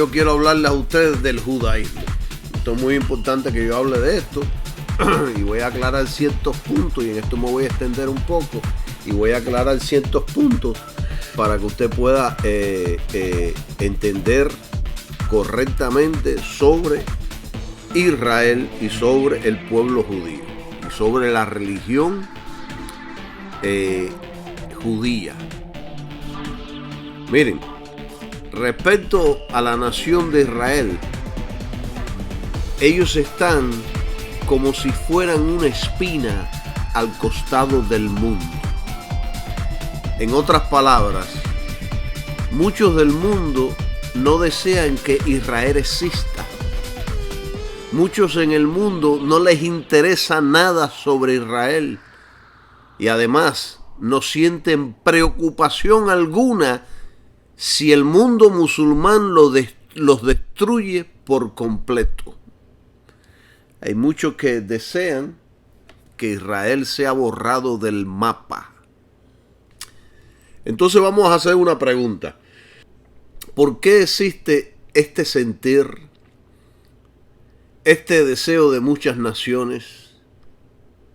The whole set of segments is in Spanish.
yo quiero hablarles a ustedes del judaísmo. Esto es muy importante que yo hable de esto y voy a aclarar ciertos puntos, y en esto me voy a extender un poco y voy a aclarar ciertos puntos para que usted pueda entender correctamente sobre Israel y sobre el pueblo judío y sobre la religión judía. Miren, respecto a la nación de Israel, ellos están como si fueran una espina al costado del mundo. En otras palabras, muchos del mundo no desean que Israel exista. Muchos en el mundo no les interesa nada sobre Israel y además no sienten preocupación alguna si el mundo musulmán los destruye por completo. Hay muchos que desean que Israel sea borrado del mapa. Entonces vamos a hacer una pregunta. ¿Por qué existe este sentir, este deseo de muchas naciones?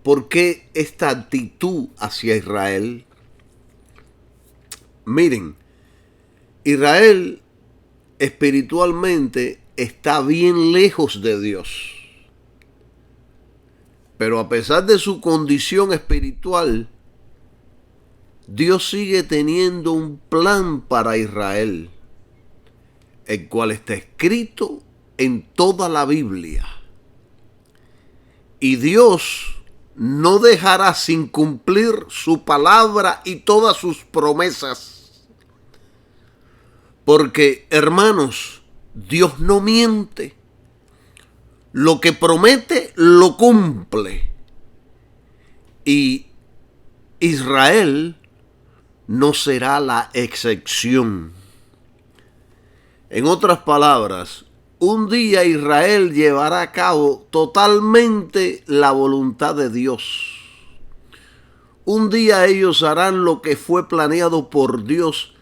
¿Por qué esta actitud hacia Israel? Miren, Israel espiritualmente está bien lejos de Dios. Pero a pesar de su condición espiritual, Dios sigue teniendo un plan para Israel, el cual está escrito en toda la Biblia. Y Dios no dejará sin cumplir su palabra y todas sus promesas. Porque, hermanos, Dios no miente. Lo que promete, lo cumple. Y Israel no será la excepción. En otras palabras, un día Israel llevará a cabo totalmente la voluntad de Dios. Un día ellos harán lo que fue planeado por Dios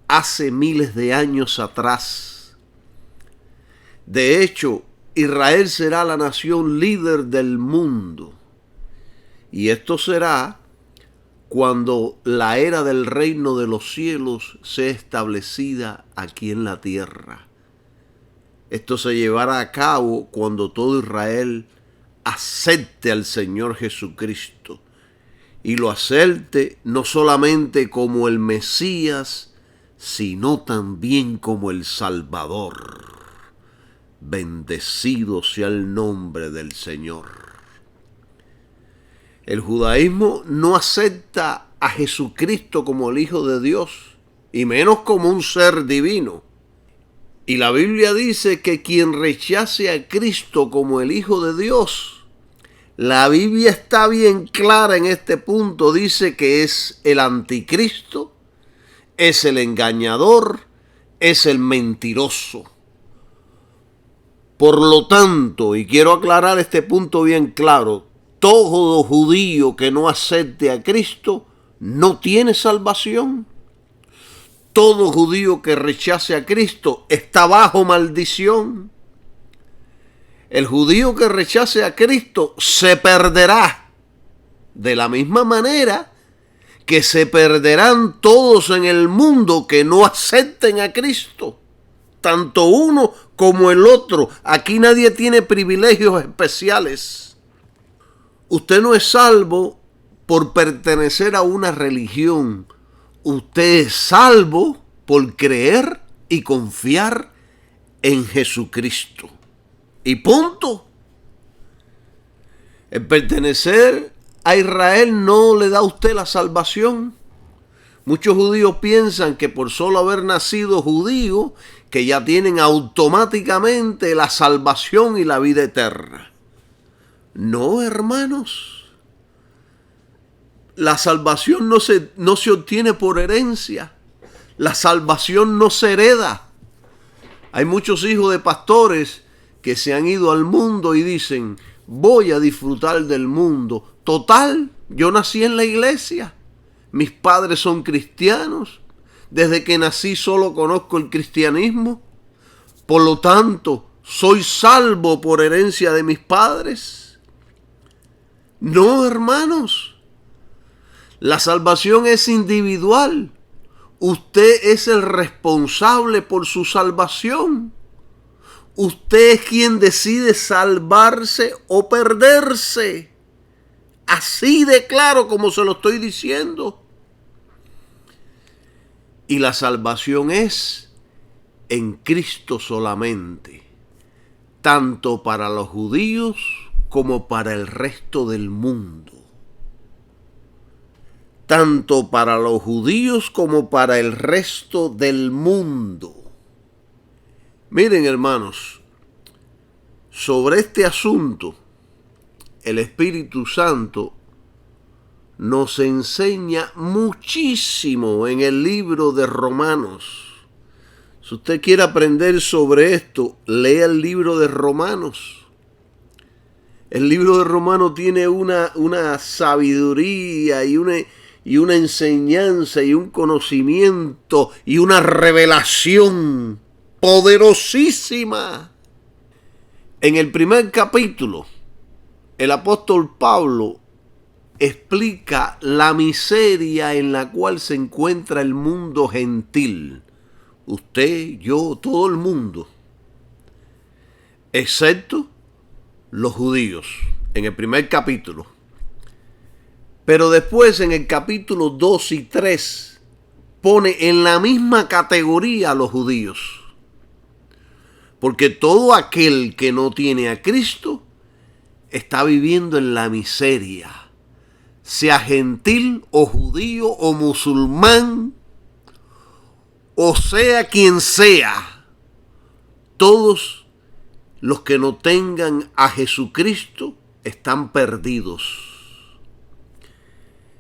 hace miles de años atrás. De hecho, Israel será la nación líder del mundo. Y esto será cuando la era del reino de los cielos sea establecida aquí en la tierra. Esto se llevará a cabo cuando todo Israel acepte al Señor Jesucristo. Y lo acepte no solamente como el Mesías, sino también como el Salvador. Bendecido sea el nombre del Señor. El judaísmo no acepta a Jesucristo como el Hijo de Dios, y menos como un ser divino. Y la Biblia dice que quien rechace a Cristo como el Hijo de Dios, la Biblia está bien clara en este punto, dice que es el anticristo, es el engañador, es el mentiroso. Por lo tanto, y quiero aclarar este punto bien claro, todo judío que no acepte a Cristo no tiene salvación. Todo judío que rechace a Cristo está bajo maldición. El judío que rechace a Cristo se perderá. De la misma manera que se perderán todos en el mundo que no acepten a Cristo. Tanto uno como el otro. Aquí nadie tiene privilegios especiales. Usted no es salvo por pertenecer a una religión. Usted es salvo por creer y confiar en Jesucristo. Y punto. El pertenecer a Israel no le da a usted la salvación. Muchos judíos piensan que por solo haber nacido judío, que ya tienen automáticamente la salvación y la vida eterna. No, hermanos. La salvación no se obtiene por herencia. La salvación no se hereda. Hay muchos hijos de pastores que se han ido al mundo y dicen, voy a disfrutar del mundo. Total, yo nací en la iglesia. Mis padres son cristianos. Desde que nací solo conozco el cristianismo. Por lo tanto, ¿soy salvo por herencia de mis padres? No, hermanos. La salvación es individual. Usted es el responsable por su salvación. Usted es quien decide salvarse o perderse. Así de claro como se lo estoy diciendo. Y la salvación es en Cristo solamente, tanto para los judíos como para el resto del mundo. Tanto para los judíos como para el resto del mundo. Miren, hermanos, sobre este asunto, el Espíritu Santo nos enseña muchísimo en el libro de Romanos. Si usted quiere aprender sobre esto, lea el libro de Romanos. El libro de Romanos tiene una sabiduría y una enseñanza y un conocimiento y una revelación poderosísima. En el primer capítulo, el apóstol Pablo explica la miseria en la cual se encuentra el mundo gentil. Usted, yo, todo el mundo, excepto los judíos, en el primer capítulo. Pero después, en el capítulo 2 y 3, pone en la misma categoría a los judíos. Porque todo aquel que no tiene a Cristo está viviendo en la miseria. Sea gentil o judío o musulmán, o sea quien sea, todos los que no tengan a Jesucristo están perdidos.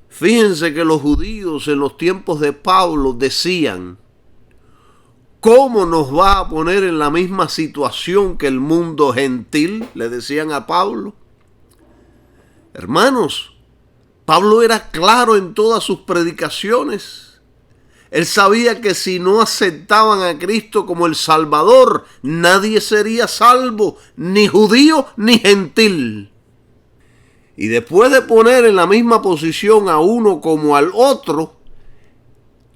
Fíjense que los judíos en los tiempos de Pablo decían: ¿cómo nos va a poner en la misma situación que el mundo gentil? Le decían a Pablo. Hermanos, Pablo era claro en todas sus predicaciones. Él sabía que si no aceptaban a Cristo como el Salvador, nadie sería salvo, ni judío ni gentil. Y después de poner en la misma posición a uno como al otro,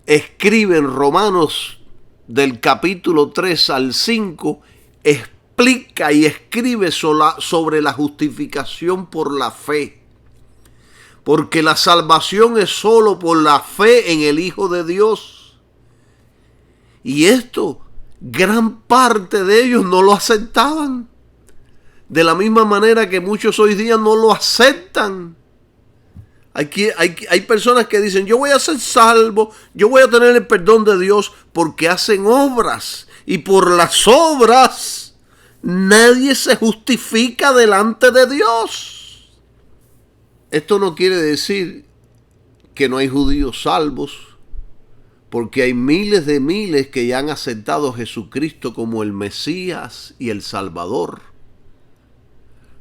escribe en Romanos del capítulo 3 al 5, explica y escribe sobre la justificación por la fe. Porque la salvación es solo por la fe en el Hijo de Dios. Y esto, gran parte de ellos no lo aceptaban. De la misma manera que muchos hoy día no lo aceptan. Hay personas que dicen: yo voy a ser salvo, yo voy a tener el perdón de Dios, porque hacen obras. Y por las obras nadie se justifica delante de Dios. Esto no quiere decir que no hay judíos salvos, porque hay miles de miles que ya han aceptado a Jesucristo como el Mesías y el Salvador.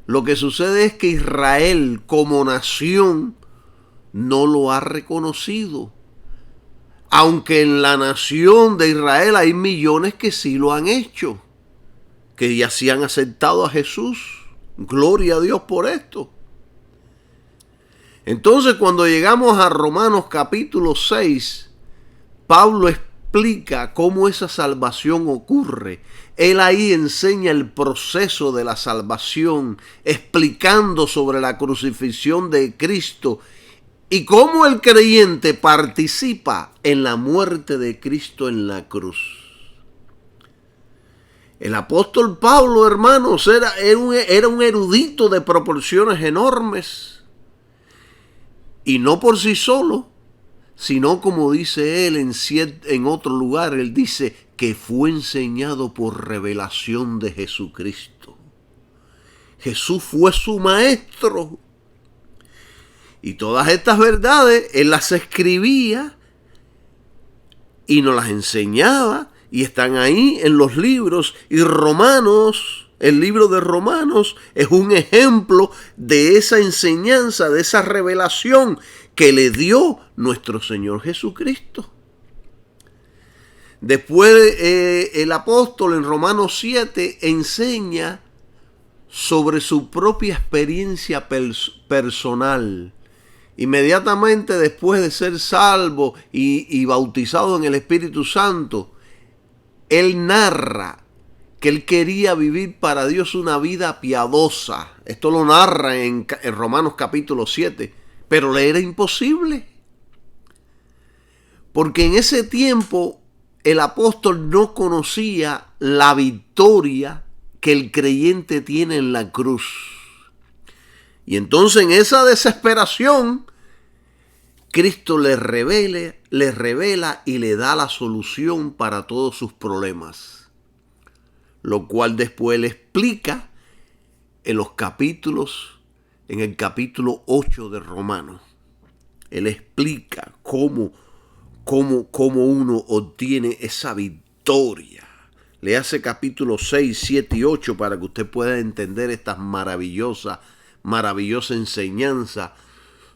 Lo que sucede es que Israel como nación no lo ha reconocido. Aunque en la nación de Israel hay millones que sí lo han hecho, que ya sí han aceptado a Jesús. Gloria a Dios por esto. Entonces, cuando llegamos a Romanos capítulo 6, Pablo explica cómo esa salvación ocurre. Él ahí enseña el proceso de la salvación, explicando sobre la crucifixión de Cristo y cómo el creyente participa en la muerte de Cristo en la cruz. El apóstol Pablo, hermanos, era un erudito de proporciones enormes. Y no por sí solo, sino como dice él en otro lugar, él dice que fue enseñado por revelación de Jesucristo. Jesús fue su maestro. Y todas estas verdades él las escribía y nos las enseñaba, y están ahí en los libros. Y Romanos, el libro de Romanos, es un ejemplo de esa enseñanza, de esa revelación que le dio nuestro Señor Jesucristo. Después el apóstol en Romanos 7 enseña sobre su propia experiencia personal. Inmediatamente después de ser salvo y bautizado en el Espíritu Santo, él narra que él quería vivir para Dios una vida piadosa. Esto lo narra en Romanos capítulo 7, pero le era imposible. Porque en ese tiempo el apóstol no conocía la victoria que el creyente tiene en la cruz. Y entonces en esa desesperación, Cristo le revela y le da la solución para todos sus problemas. Lo cual después le explica en el capítulo 8 de Romanos. Él explica cómo uno obtiene esa victoria. Le hace capítulo 6, 7 y 8 para que usted pueda entender esta maravillosa enseñanza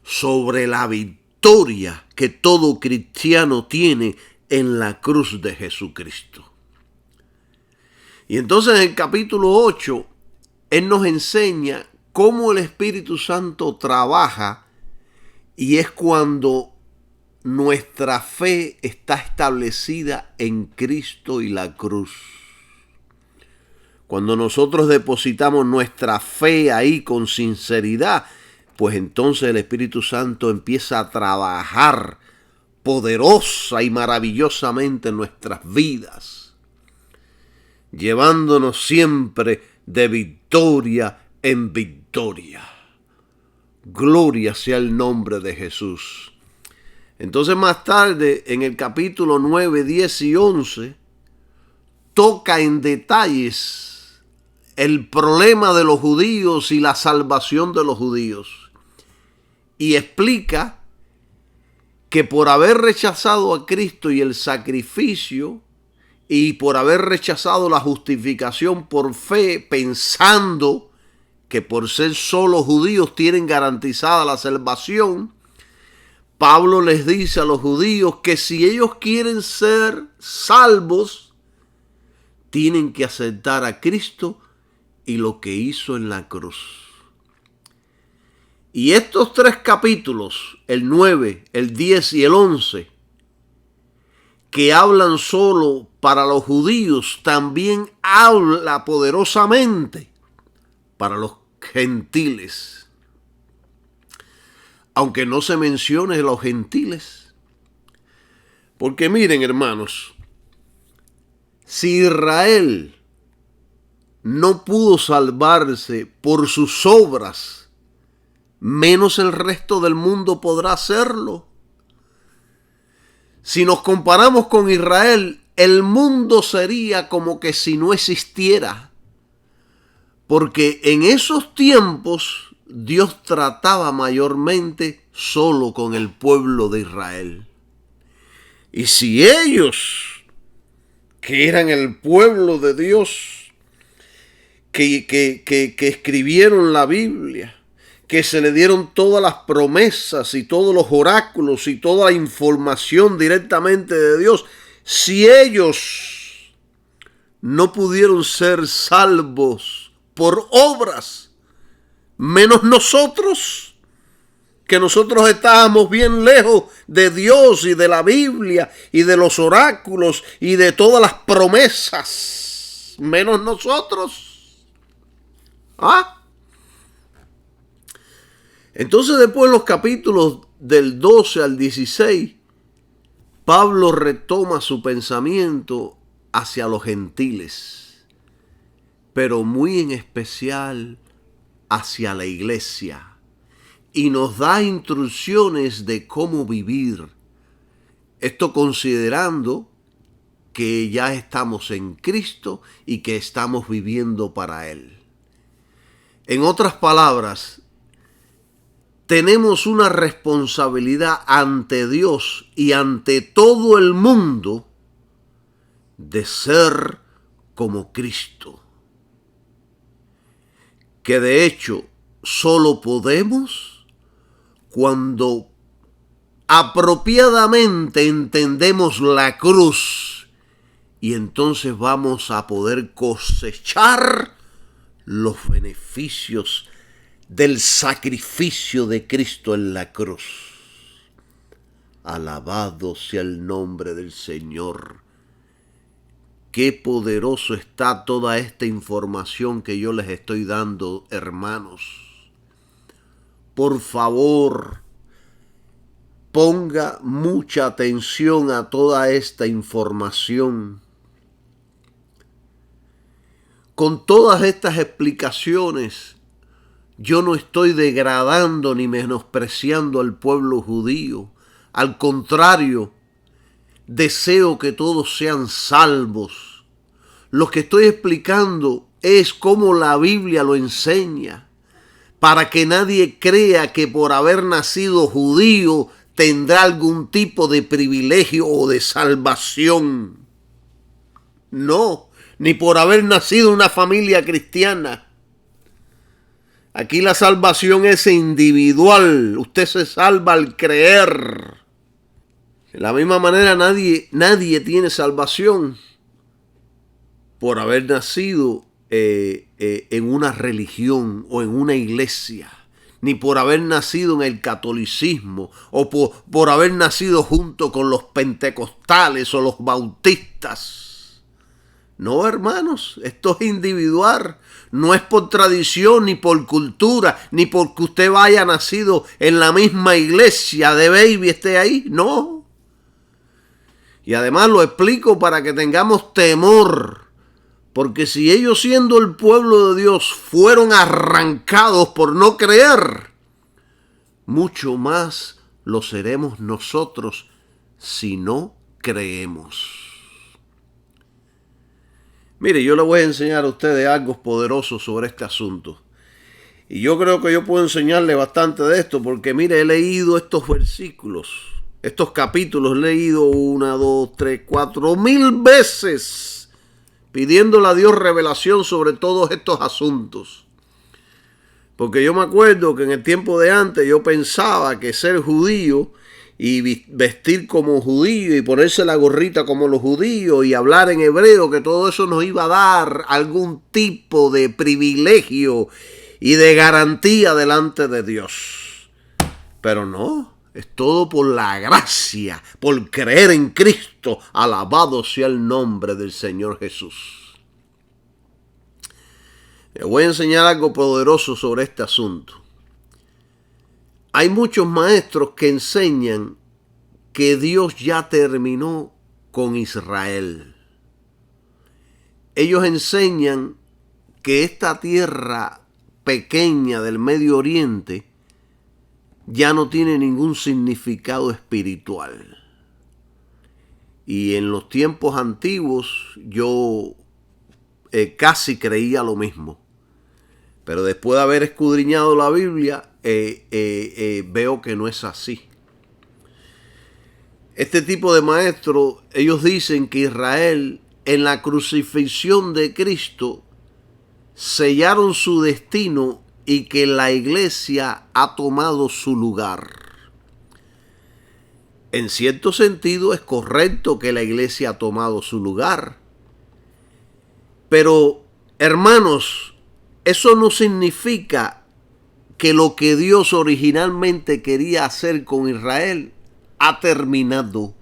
sobre la victoria que todo cristiano tiene en la cruz de Jesucristo. Y entonces en el capítulo 8, él nos enseña cómo el Espíritu Santo trabaja, y es cuando nuestra fe está establecida en Cristo y la cruz. Cuando nosotros depositamos nuestra fe ahí con sinceridad, pues entonces el Espíritu Santo empieza a trabajar poderosa y maravillosamente en nuestras vidas, llevándonos siempre de victoria en victoria. Gloria sea el nombre de Jesús. Entonces más tarde, en el capítulo 9, 10 y 11, toca en detalles el problema de los judíos y la salvación de los judíos. Y explica que por haber rechazado a Cristo y el sacrificio, y por haber rechazado la justificación por fe, pensando que por ser solo judíos tienen garantizada la salvación, Pablo les dice a los judíos que si ellos quieren ser salvos, tienen que aceptar a Cristo y lo que hizo en la cruz. Y estos 3 capítulos, el 9, el 10 y el 11, que hablan solo para los judíos, también habla poderosamente para los gentiles. Aunque no se mencione los gentiles. Porque miren, hermanos, si Israel no pudo salvarse por sus obras, menos el resto del mundo podrá hacerlo. Si nos comparamos con Israel, el mundo sería como que si no existiera. Porque en esos tiempos Dios trataba mayormente solo con el pueblo de Israel. Y si ellos, que eran el pueblo de Dios, que escribieron la Biblia, que se le dieron todas las promesas y todos los oráculos y toda la información directamente de Dios, si ellos no pudieron ser salvos por obras, menos nosotros, que nosotros estábamos bien lejos de Dios y de la Biblia y de los oráculos y de todas las promesas, menos nosotros. Entonces después en los capítulos del 12 al 16, Pablo retoma su pensamiento hacia los gentiles, pero muy en especial hacia la iglesia, y nos da instrucciones de cómo vivir. Esto considerando que ya estamos en Cristo y que estamos viviendo para Él. En otras palabras, tenemos una responsabilidad ante Dios y ante todo el mundo de ser como Cristo. Que de hecho solo podemos cuando apropiadamente entendemos la cruz y entonces vamos a poder cosechar los beneficios del sacrificio de Cristo en la cruz. Alabado sea el nombre del Señor. Qué poderoso está toda esta información que yo les estoy dando, hermanos. Por favor, ponga mucha atención a toda esta información. Con todas estas explicaciones, yo no estoy degradando ni menospreciando al pueblo judío. Al contrario, deseo que todos sean salvos. Lo que estoy explicando es cómo la Biblia lo enseña, para que nadie crea que por haber nacido judío tendrá algún tipo de privilegio o de salvación. No, ni por haber nacido en una familia cristiana. Aquí la salvación es individual. Usted se salva al creer. De la misma manera nadie tiene salvación por haber nacido en una religión o en una iglesia, ni por haber nacido en el catolicismo o por haber nacido junto con los pentecostales o los bautistas. No, hermanos, esto es individual. No es por tradición, ni por cultura, ni porque usted haya nacido en la misma iglesia de baby esté ahí. No. Y además lo explico para que tengamos temor. Porque si ellos, siendo el pueblo de Dios, fueron arrancados por no creer, mucho más lo seremos nosotros si no creemos. Mire, yo le voy a enseñar a ustedes algo poderoso sobre este asunto. Y yo creo que yo puedo enseñarle bastante de esto, porque mire, he leído estos versículos, estos capítulos, he leído 1, 2, 3, 4,000 veces, pidiéndole a Dios revelación sobre todos estos asuntos. Porque yo me acuerdo que en el tiempo de antes yo pensaba que ser judío y vestir como judío y ponerse la gorrita como los judíos y hablar en hebreo, que todo eso nos iba a dar algún tipo de privilegio y de garantía delante de Dios. Pero no, es todo por la gracia, por creer en Cristo. Alabado sea el nombre del Señor Jesús. Les voy a enseñar algo poderoso sobre este asunto. Hay muchos maestros que enseñan que Dios ya terminó con Israel. Ellos enseñan que esta tierra pequeña del Medio Oriente ya no tiene ningún significado espiritual. Y en los tiempos antiguos yo casi creía lo mismo. Pero después de haber escudriñado la Biblia, veo que no es así. Este tipo de maestros, ellos dicen que Israel, en la crucifixión de Cristo, sellaron su destino y que la iglesia ha tomado su lugar. En cierto sentido es correcto que la iglesia ha tomado su lugar. Pero, hermanos, eso no significa que lo que Dios originalmente quería hacer con Israel ha terminado.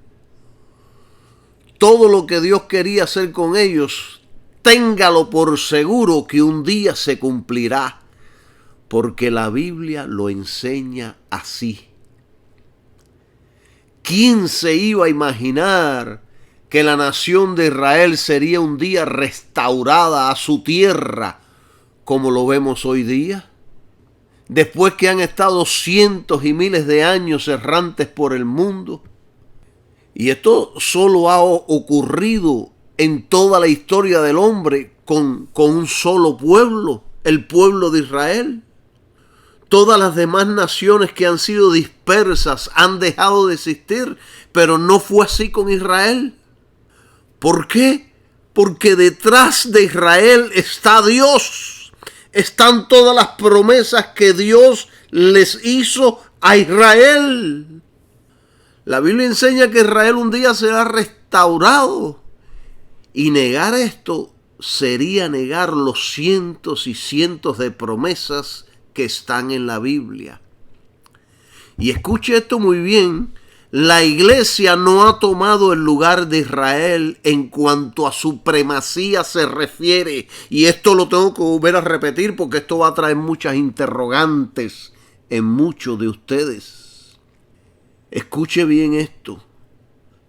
Todo lo que Dios quería hacer con ellos, téngalo por seguro que un día se cumplirá, porque la Biblia lo enseña así. ¿Quién se iba a imaginar que la nación de Israel sería un día restaurada a su tierra como lo vemos hoy día? Después que han estado cientos y miles de años errantes por el mundo. Y esto solo ha ocurrido en toda la historia del hombre con un solo pueblo, el pueblo de Israel. Todas las demás naciones que han sido dispersas han dejado de existir, pero no fue así con Israel. ¿Por qué? Porque detrás de Israel está Dios. Están todas las promesas que Dios les hizo a Israel. La Biblia enseña que Israel un día será restaurado Y negar esto sería negar los cientos y cientos de promesas que están en la Biblia. Y escuche esto muy bien, la iglesia no ha tomado el lugar de Israel en cuanto a supremacía se refiere. Y esto lo tengo que volver a repetir porque esto va a traer muchas interrogantes en muchos de ustedes. Escuche bien esto.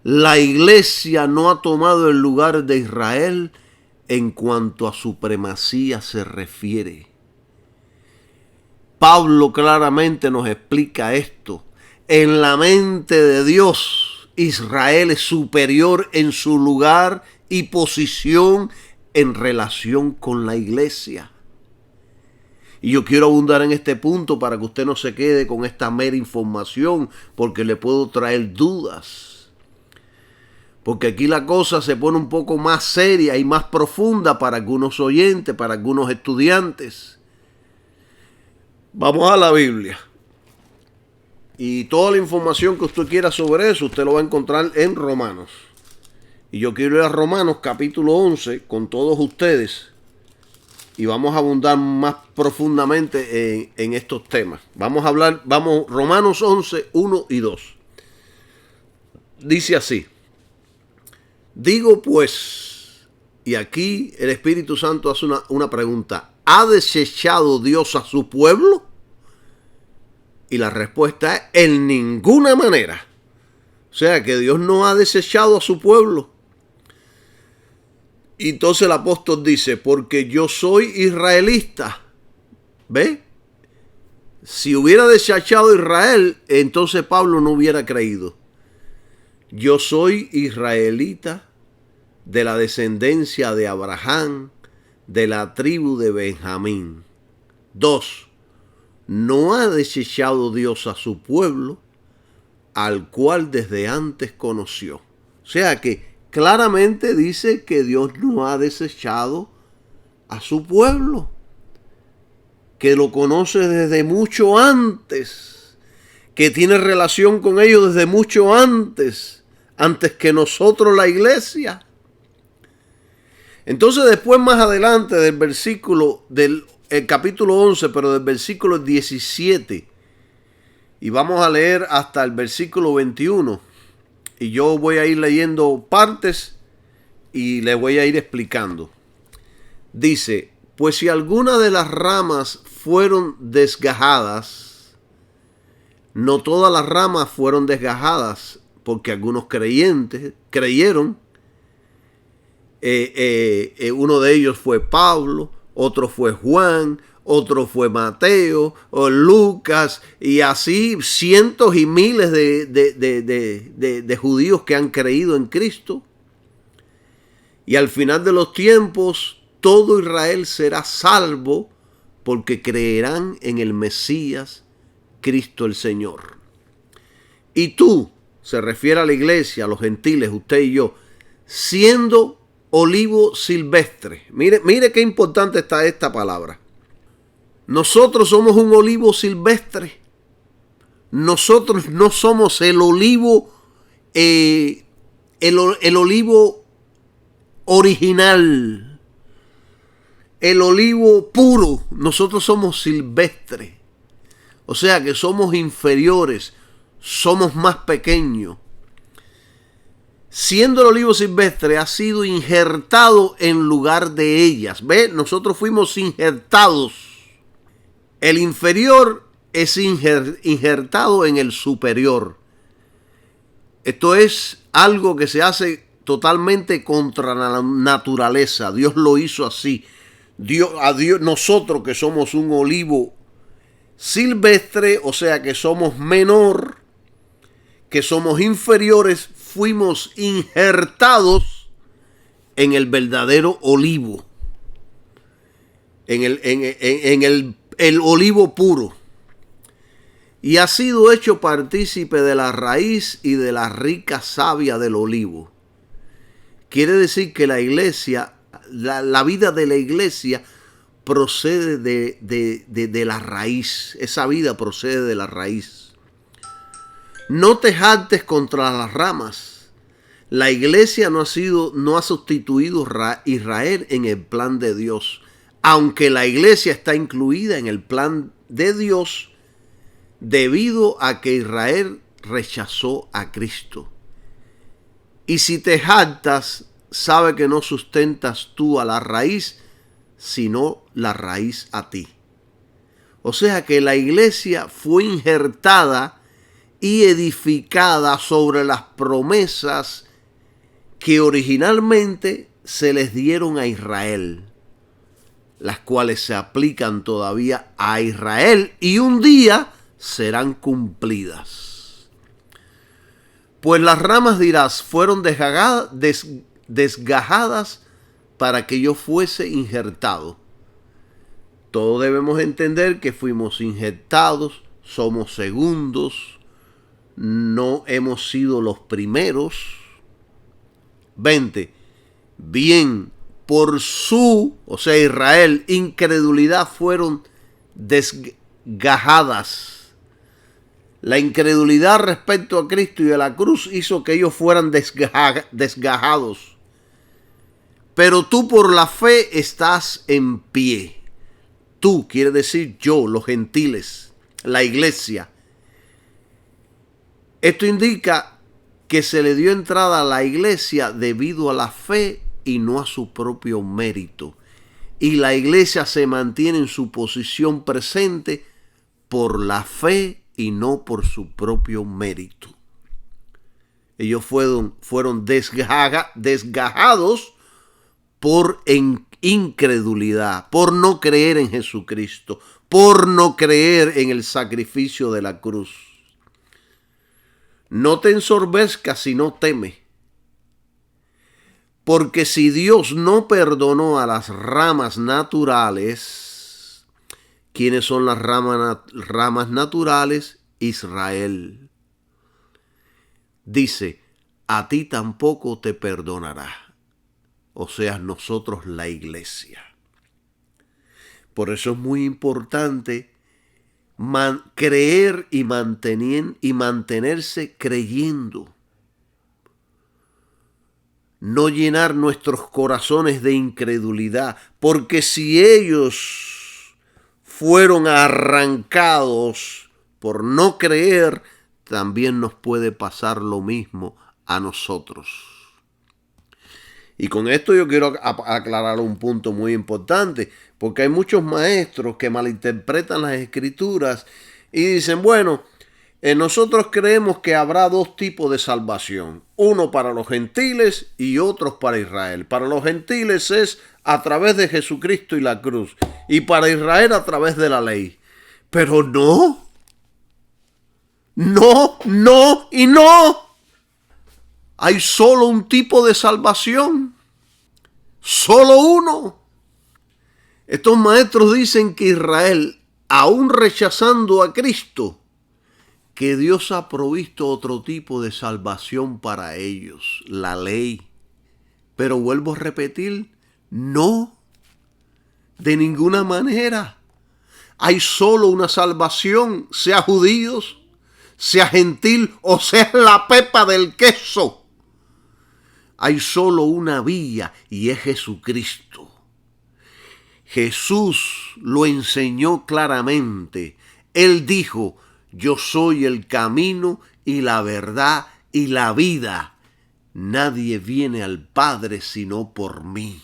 La iglesia no ha tomado el lugar de Israel en cuanto a supremacía se refiere. Pablo claramente nos explica esto. En la mente de Dios, Israel es superior en su lugar y posición en relación con la iglesia. Y yo quiero abundar en este punto para que usted no se quede con esta mera información, porque le puedo traer dudas. Porque aquí la cosa se pone un poco más seria y más profunda para algunos oyentes, para algunos estudiantes. Vamos a la Biblia. Y toda la información que usted quiera sobre eso, usted lo va a encontrar en Romanos. Y yo quiero ir a Romanos capítulo 11 con todos ustedes. Y vamos a abundar más profundamente en estos temas. Romanos 11, 1 y 2. Dice así. Digo pues, y aquí el Espíritu Santo hace una pregunta. ¿Ha desechado Dios a su pueblo? Y la respuesta es en ninguna manera. O sea que Dios no ha desechado a su pueblo. Y entonces el apóstol dice, porque yo soy israelita. ¿Ve? Si hubiera desechado a Israel, entonces Pablo no hubiera creído. Yo soy israelita de la descendencia de Abraham, de la tribu de Benjamín. 2. No ha desechado Dios a su pueblo, al cual desde antes conoció. O sea que claramente dice que Dios no ha desechado a su pueblo, que lo conoce desde mucho antes, que tiene relación con ellos desde mucho antes que nosotros la iglesia. Entonces después más adelante del versículo del capítulo 11, pero del versículo 17, y vamos a leer hasta el versículo 21, y yo voy a ir leyendo partes y le voy a ir explicando. Dice, pues si alguna de las ramas fueron desgajadas, no todas las ramas fueron desgajadas, porque algunos creyeron. Uno de ellos fue Pablo, otro fue Juan, otro fue Mateo, o Lucas, y así cientos y miles de judíos que han creído en Cristo. Y al final de los tiempos, todo Israel será salvo porque creerán en el Mesías, Cristo el Señor. Y tú, se refiere a la iglesia, a los gentiles, usted y yo, siendo olivo silvestre. Mire qué importante está esta palabra. Nosotros somos un olivo silvestre. Nosotros no somos el olivo, el olivo original, el olivo puro. Nosotros somos silvestres. O sea que somos inferiores, somos más pequeños. Siendo el olivo silvestre, ha sido injertado en lugar de ellas. ¿Ve? Nosotros fuimos injertados. El inferior es injertado en el superior. Esto es algo que se hace totalmente contra la naturaleza. Dios lo hizo así. Nosotros que somos un olivo silvestre, o sea que somos menor, que somos inferiores, fuimos injertados en el verdadero olivo, en el olivo puro, y ha sido hecho partícipe de la raíz y de la rica savia del olivo. Quiere decir que la iglesia, la vida de la iglesia procede de la raíz. Esa vida procede de la raíz. No te jactes contra las ramas. La iglesia no ha sustituido a Israel en el plan de Dios. Aunque la iglesia está incluida en el plan de Dios debido a que Israel rechazó a Cristo. Y si te jactas, sabe que no sustentas tú a la raíz, sino la raíz a ti. O sea que la iglesia fue injertada y edificada sobre las promesas que originalmente se les dieron a Israel, las cuales se aplican todavía a Israel y un día serán cumplidas. Pues las ramas de Irás fueron desgajadas para que yo fuese injertado. Todos debemos entender que fuimos injertados, somos segundos, no hemos sido los primeros. 20. Bien, por su, o sea, Israel, incredulidad fueron desgajadas. La incredulidad respecto a Cristo y a la cruz hizo que ellos fueran desgajados. Pero tú por la fe estás en pie. Tú quiere decir yo, los gentiles, la iglesia. Esto indica que se le dio entrada a la iglesia debido a la fe y no a su propio mérito. Y la iglesia se mantiene en su posición presente por la fe y no por su propio mérito. Ellos fueron desgajados por incredulidad, por no creer en Jesucristo, por no creer en el sacrificio de la cruz. No te ensorbezcas si no teme, porque si Dios no perdonó a las ramas naturales, ¿quiénes son las ramas naturales? Israel. Dice, a ti tampoco te perdonará. O sea, nosotros la iglesia. Por eso es muy importante creer y mantenerse creyendo. No llenar nuestros corazones de incredulidad, porque si ellos fueron arrancados por no creer, también nos puede pasar lo mismo a nosotros. Y con esto yo quiero aclarar un punto muy importante, porque hay muchos maestros que malinterpretan las escrituras y dicen, bueno, nosotros creemos que habrá dos tipos de salvación, uno para los gentiles y otros para Israel. Para los gentiles es a través de Jesucristo y la cruz, y para Israel a través de la ley. Pero no y no. Hay solo un tipo de salvación, solo uno. Estos maestros dicen que Israel, aún rechazando a Cristo, que Dios ha provisto otro tipo de salvación para ellos, la ley. Pero vuelvo a repetir, no, de ninguna manera. Hay solo una salvación, sea judíos, sea gentil o sea la pepa del queso. Hay solo una vía y es Jesucristo. Jesús lo enseñó claramente. Él dijo, yo soy el camino y la verdad y la vida. Nadie viene al Padre sino por mí.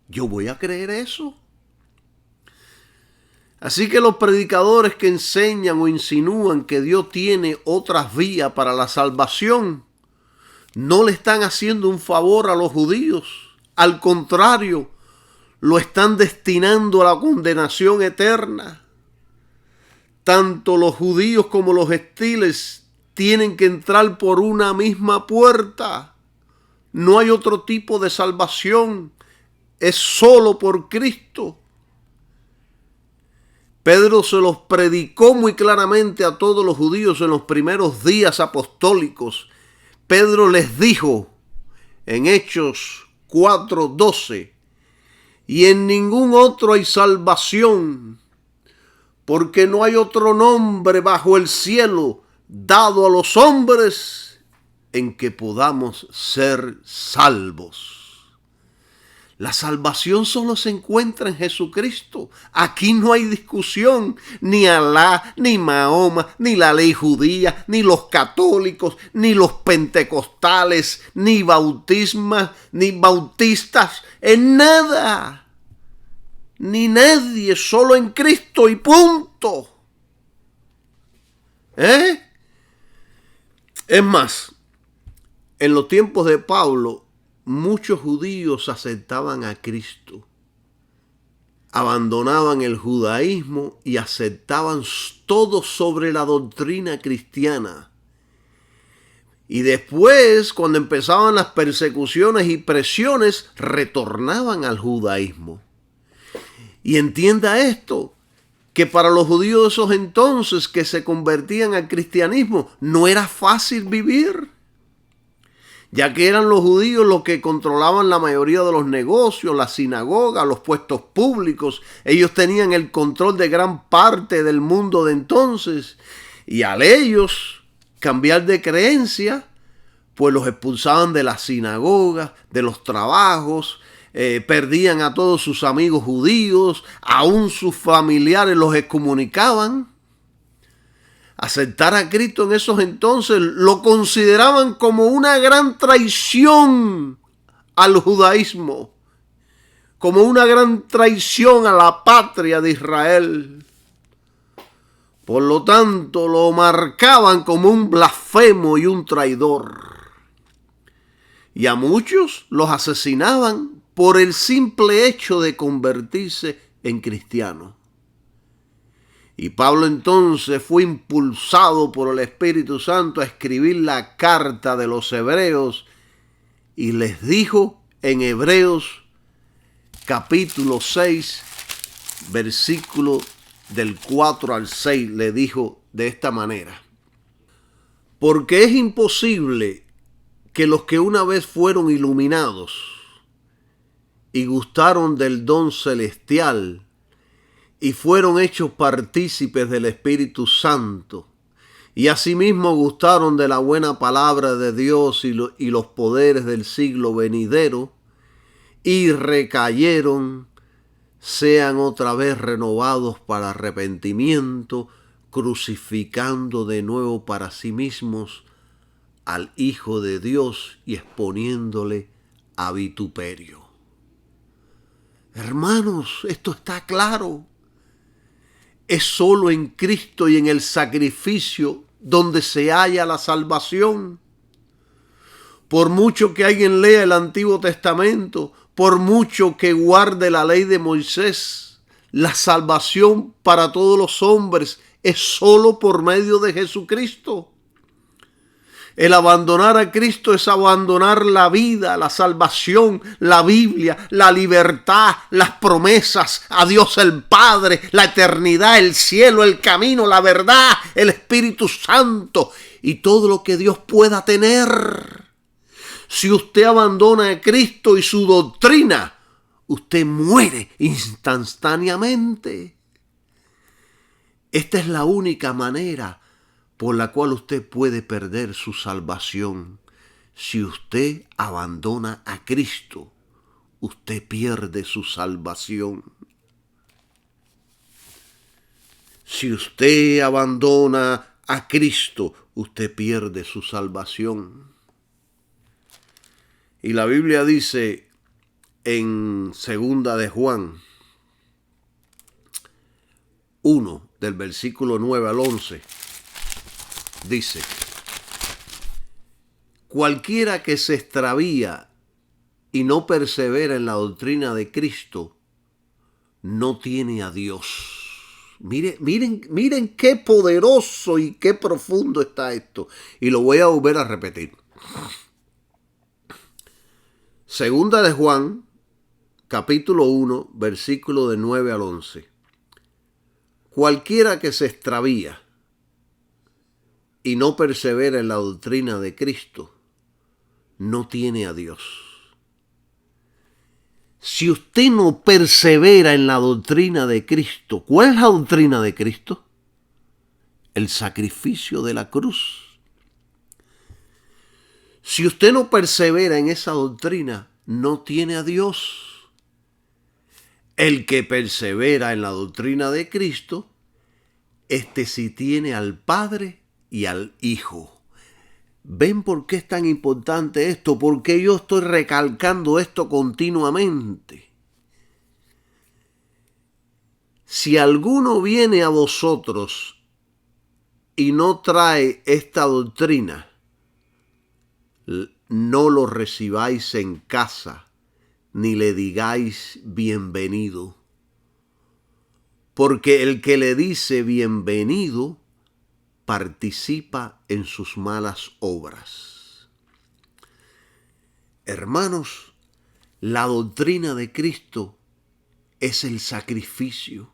¿Yo voy a creer eso? Así que los predicadores que enseñan o insinúan que Dios tiene otras vías para la salvación, no le están haciendo un favor a los judíos. Al contrario, lo están destinando a la condenación eterna. Tanto los judíos como los gentiles tienen que entrar por una misma puerta. No hay otro tipo de salvación. Es solo por Cristo. Pedro se los predicó muy claramente a todos los judíos en los primeros días apostólicos. Pedro les dijo en Hechos 4:12, y en ningún otro hay salvación, porque no hay otro nombre bajo el cielo dado a los hombres en que podamos ser salvos. La salvación solo se encuentra en Jesucristo. Aquí no hay discusión. Ni Alá, ni Mahoma, ni la ley judía, ni los católicos, ni los pentecostales, ni bautistas, en nada. Ni nadie, solo en Cristo y punto. Es más, en los tiempos de Pablo, muchos judíos aceptaban a Cristo, abandonaban el judaísmo y aceptaban todo sobre la doctrina cristiana. Y después, cuando empezaban las persecuciones y presiones, retornaban al judaísmo. Y entienda esto, que para los judíos de esos entonces que se convertían al cristianismo, no era fácil vivir, ya que eran los judíos los que controlaban la mayoría de los negocios, las sinagogas, los puestos públicos. Ellos tenían el control de gran parte del mundo de entonces. Y al ellos cambiar de creencia, pues los expulsaban de las sinagogas, de los trabajos, perdían a todos sus amigos judíos, aún sus familiares los excomunicaban. Aceptar a Cristo en esos entonces lo consideraban como una gran traición al judaísmo, como una gran traición a la patria de Israel. Por lo tanto, lo marcaban como un blasfemo y un traidor. Y a muchos los asesinaban por el simple hecho de convertirse en cristianos. Y Pablo entonces fue impulsado por el Espíritu Santo a escribir la carta de los Hebreos y les dijo en Hebreos capítulo 6, versículo del 4 al 6, le dijo de esta manera: porque es imposible que los que una vez fueron iluminados y gustaron del don celestial y fueron hechos partícipes del Espíritu Santo, y asimismo gustaron de la buena palabra de Dios y los poderes del siglo venidero, y recayeron, sean otra vez renovados para arrepentimiento, crucificando de nuevo para sí mismos al Hijo de Dios y exponiéndole a vituperio. Hermanos, esto está claro. Es solo en Cristo y en el sacrificio donde se halla la salvación. Por mucho que alguien lea el Antiguo Testamento, por mucho que guarde la ley de Moisés, la salvación para todos los hombres es solo por medio de Jesucristo. El abandonar a Cristo es abandonar la vida, la salvación, la Biblia, la libertad, las promesas, a Dios el Padre, la eternidad, el cielo, el camino, la verdad, el Espíritu Santo y todo lo que Dios pueda tener. Si usted abandona a Cristo y su doctrina, usted muere instantáneamente. Esta es la única manera por la cual usted puede perder su salvación. Si usted abandona a Cristo, usted pierde su salvación. Si usted abandona a Cristo, usted pierde su salvación. Y la Biblia dice en 2 de Juan 1, del versículo 9 al 11, dice: cualquiera que se extravía y no persevera en la doctrina de Cristo, no tiene a Dios. Miren qué poderoso y qué profundo está esto. Y lo voy a volver a repetir. 2 de Juan, capítulo 1, versículo de 9 al 11. Cualquiera que se extravía y no persevera en la doctrina de Cristo, no tiene a Dios. Si usted no persevera en la doctrina de Cristo, ¿cuál es la doctrina de Cristo? El sacrificio de la cruz. Si usted no persevera en esa doctrina, no tiene a Dios. El que persevera en la doctrina de Cristo, este sí tiene al Padre y al Hijo. ¿Ven por qué es tan importante esto? ¿Por qué yo estoy recalcando esto continuamente? Si alguno viene a vosotros y no trae esta doctrina, no lo recibáis en casa, ni le digáis bienvenido. Porque el que le dice bienvenido, participa en sus malas obras. Hermanos, la doctrina de Cristo es el sacrificio.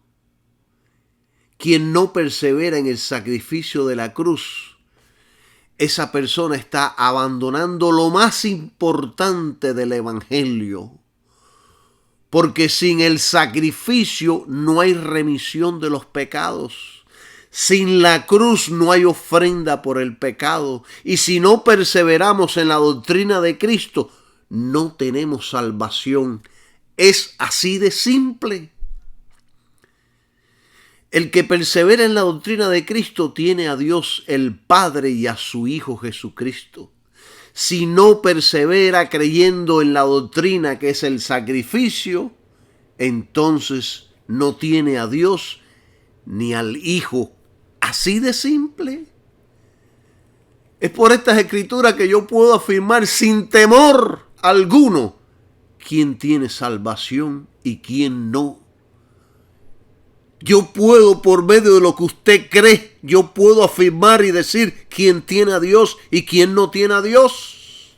Quien no persevera en el sacrificio de la cruz, esa persona está abandonando lo más importante del Evangelio. Porque sin el sacrificio no hay remisión de los pecados. Sin la cruz no hay ofrenda por el pecado. Y si no perseveramos en la doctrina de Cristo, no tenemos salvación. Es así de simple. El que persevera en la doctrina de Cristo tiene a Dios el Padre y a su Hijo Jesucristo. Si no persevera creyendo en la doctrina que es el sacrificio, entonces no tiene a Dios ni al Hijo. Así de simple. Es por estas escrituras que yo puedo afirmar sin temor alguno quién tiene salvación y quién no. Yo puedo, por medio de lo que usted cree, yo puedo afirmar y decir quién tiene a Dios y quién no tiene a Dios.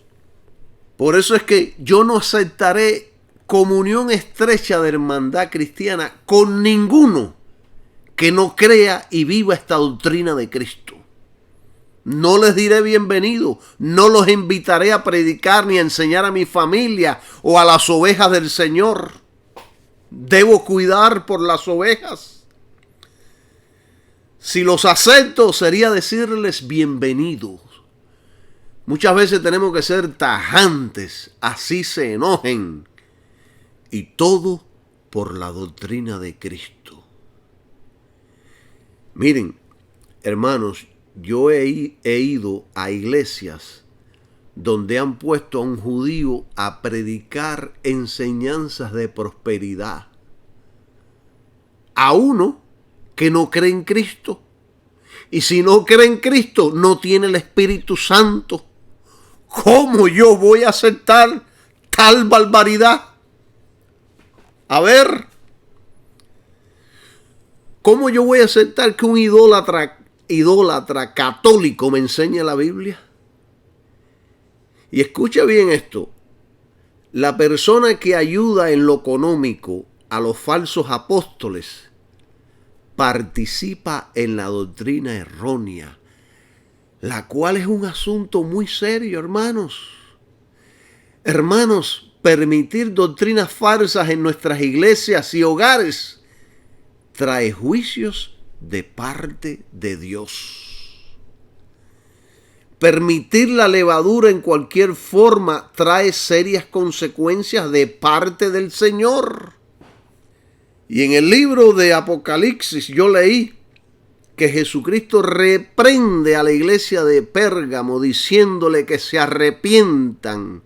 Por eso es que yo no aceptaré comunión estrecha de hermandad cristiana con ninguno que no crea y viva esta doctrina de Cristo. No les diré bienvenido, no los invitaré a predicar ni a enseñar a mi familia o a las ovejas del Señor. Debo cuidar por las ovejas. Si los acepto, sería decirles bienvenidos. Muchas veces tenemos que ser tajantes, así se enojen. Y todo por la doctrina de Cristo. Miren, hermanos, yo he ido a iglesias donde han puesto a un judío a predicar enseñanzas de prosperidad. A uno que no cree en Cristo. Y si no cree en Cristo, no tiene el Espíritu Santo. ¿Cómo yo voy a aceptar tal barbaridad? A ver, ¿cómo yo voy a aceptar que un idólatra católico me enseñe la Biblia? Y escucha bien esto. La persona que ayuda en lo económico a los falsos apóstoles participa en la doctrina errónea, la cual es un asunto muy serio, hermanos. Hermanos, permitir doctrinas falsas en nuestras iglesias y hogares trae juicios de parte de Dios. Permitir la levadura en cualquier forma trae serias consecuencias de parte del Señor. Y en el libro de Apocalipsis yo leí que Jesucristo reprende a la iglesia de Pérgamo diciéndole que se arrepientan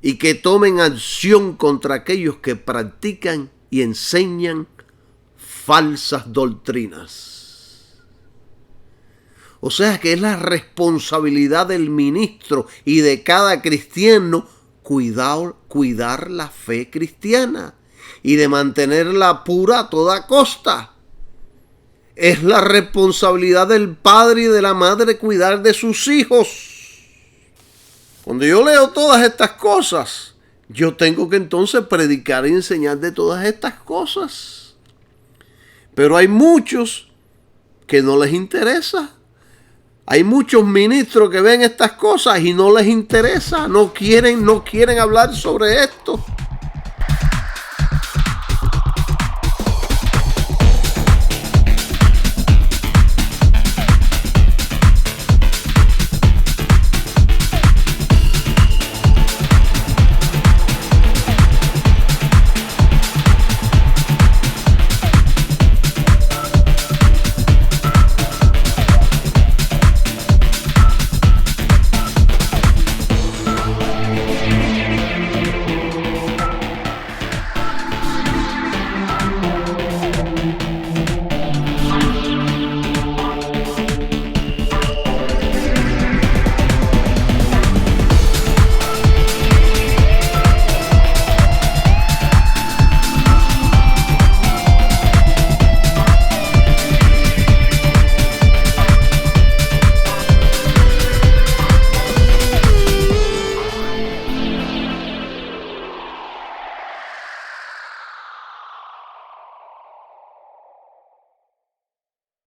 y que tomen acción contra aquellos que practican y enseñan falsas doctrinas. O sea que es la responsabilidad del ministro y de cada cristiano cuidar la fe cristiana y de mantenerla pura a toda costa. Es la responsabilidad del padre y de la madre cuidar de sus hijos. Cuando yo leo todas estas cosas, yo tengo que entonces predicar y enseñar de todas estas cosas. Pero hay muchos que no les interesa. Hay muchos ministros que ven estas cosas y no les interesa, no quieren hablar sobre esto.